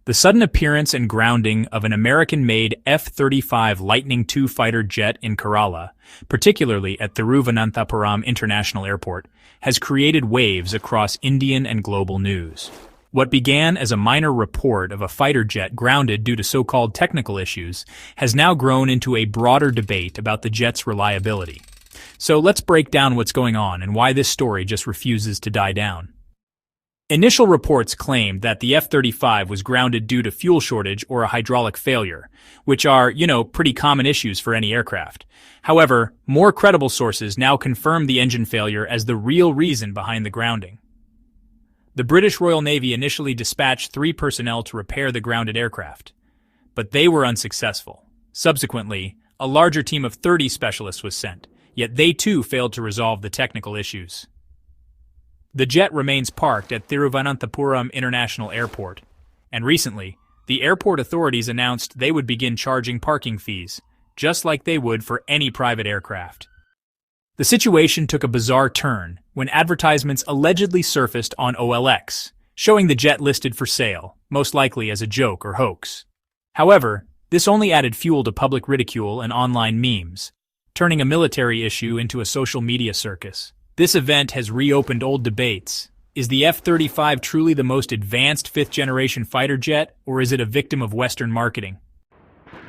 The sudden appearance and grounding of an American-made F-35 Lightning II fighter jet in Kerala, particularly at Thiruvananthapuram International Airport, has created waves across Indian and global news. What began as a minor report of a fighter jet grounded due to so-called technical issues has now grown into a broader debate about the jet's reliability. So let's break down what's going on and why this story just refuses to die down. Initial reports claimed that the F-35 was grounded due to fuel shortage or a hydraulic failure, which are, pretty common issues for any aircraft. However, more credible sources now confirm the engine failure as the real reason behind the grounding. The British Royal Navy initially dispatched 3 personnel to repair the grounded aircraft, but they were unsuccessful. Subsequently, a larger team of 30 specialists was sent, yet they too failed to resolve the technical issues. The jet remains parked at Thiruvananthapuram International Airport, and recently, the airport authorities announced they would begin charging parking fees, just like they would for any private aircraft. The situation took a bizarre turn when advertisements allegedly surfaced on OLX, showing the jet listed for sale, most likely as a joke or hoax. However, this only added fuel to public ridicule and online memes, turning a military issue into a social media circus. This event has reopened old debates. Is the F-35 truly the most advanced 5th-generation fighter jet, or is it a victim of Western marketing?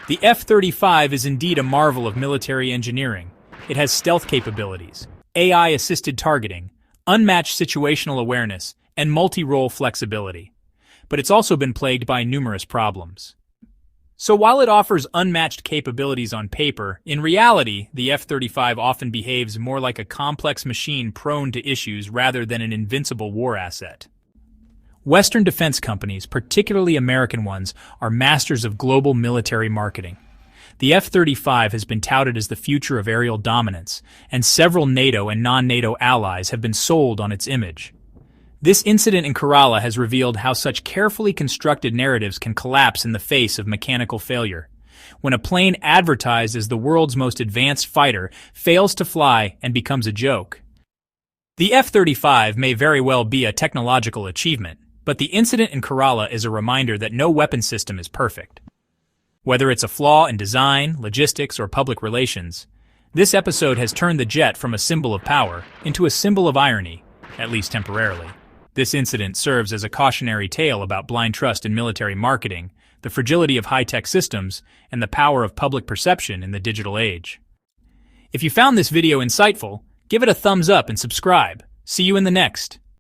The F-35 is indeed a marvel of military engineering. It has stealth capabilities, AI-assisted targeting, unmatched situational awareness, and multi-role flexibility. But it's also been plagued by numerous problems. So while it offers unmatched capabilities on paper, in reality, the F-35 often behaves more like a complex machine prone to issues rather than an invincible war asset. Western defense companies, particularly American ones, are masters of global military marketing. The F-35 has been touted as the future of aerial dominance, and several NATO and non-NATO allies have been sold on its image. This incident in Kerala has revealed how such carefully constructed narratives can collapse in the face of mechanical failure. When a plane advertised as the world's most advanced fighter fails to fly and becomes a joke. The F-35 may very well be a technological achievement, but the incident in Kerala is a reminder that no weapon system is perfect. Whether it's a flaw in design, logistics, or public relations, this episode has turned the jet from a symbol of power into a symbol of irony, at least temporarily. This incident serves as a cautionary tale about blind trust in military marketing, the fragility of high-tech systems, and the power of public perception in the digital age. If you found this video insightful, give it a thumbs up and subscribe. See you in the next.